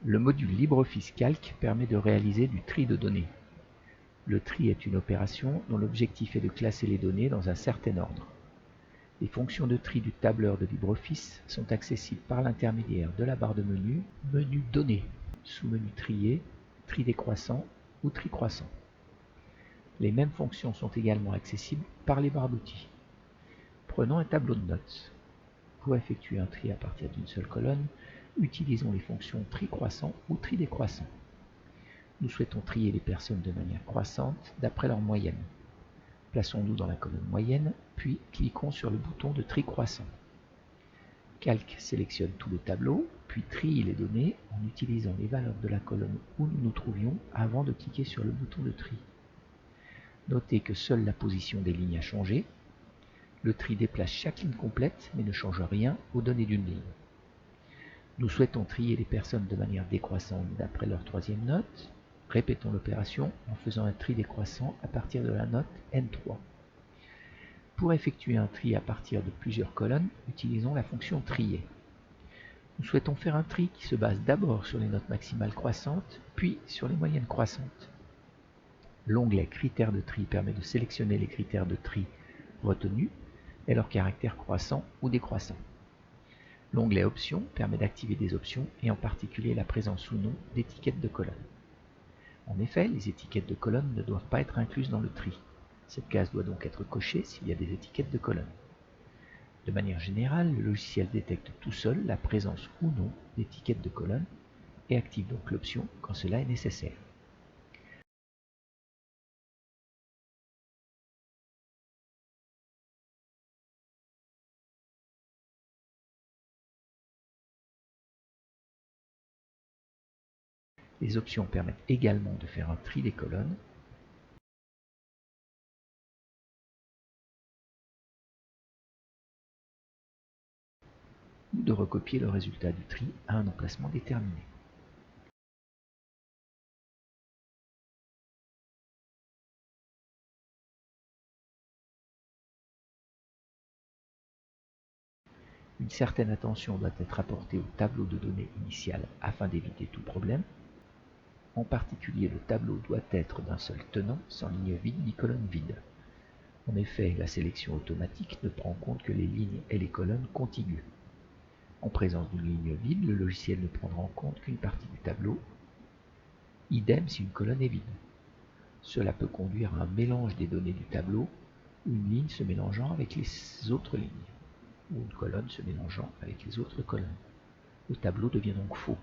Le module LibreOffice Calc permet de réaliser du tri de données. Le tri est une opération dont l'objectif est de classer les données dans un certain ordre. Les fonctions de tri du tableur de LibreOffice sont accessibles par l'intermédiaire de la barre de menu, menu Données, sous-menu Trier, tri décroissant ou tri croissant. Les mêmes fonctions sont également accessibles par les barres d'outils. Prenons un tableau de notes. Pour effectuer un tri à partir d'une seule colonne, utilisons les fonctions tri croissant ou tri décroissant. Nous souhaitons trier les personnes de manière croissante d'après leur moyenne. Plaçons-nous dans la colonne moyenne, puis cliquons sur le bouton de tri croissant. Calc sélectionne tout le tableau, puis trie les données en utilisant les valeurs de la colonne où nous nous trouvions avant de cliquer sur le bouton de tri. Notez que seule la position des lignes a changé. Le tri déplace chaque ligne complète mais ne change rien aux données d'une ligne. Nous souhaitons trier les personnes de manière décroissante d'après leur troisième note. Répétons l'opération en faisant un tri décroissant à partir de la note N3. Pour effectuer un tri à partir de plusieurs colonnes, utilisons la fonction trier. Nous souhaitons faire un tri qui se base d'abord sur les notes maximales croissantes, puis sur les moyennes croissantes. L'onglet Critères de tri permet de sélectionner les critères de tri retenus et leur caractère croissant ou décroissant. L'onglet Options permet d'activer des options et en particulier la présence ou non d'étiquettes de colonnes. En effet, les étiquettes de colonnes ne doivent pas être incluses dans le tri. Cette case doit donc être cochée s'il y a des étiquettes de colonnes. De manière générale, le logiciel détecte tout seul la présence ou non d'étiquettes de colonnes et active donc l'option quand cela est nécessaire. Les options permettent également de faire un tri des colonnes ou de recopier le résultat du tri à un emplacement déterminé. Une certaine attention doit être apportée au tableau de données initial afin d'éviter tout problème. En particulier, le tableau doit être d'un seul tenant, sans ligne vide ni colonne vide. En effet, la sélection automatique ne prend en compte que les lignes et les colonnes contiguës. En présence d'une ligne vide, le logiciel ne prendra en compte qu'une partie du tableau. Idem si une colonne est vide. Cela peut conduire à un mélange des données du tableau, ou une ligne se mélangeant avec les autres lignes, ou une colonne se mélangeant avec les autres colonnes. Le tableau devient donc faux.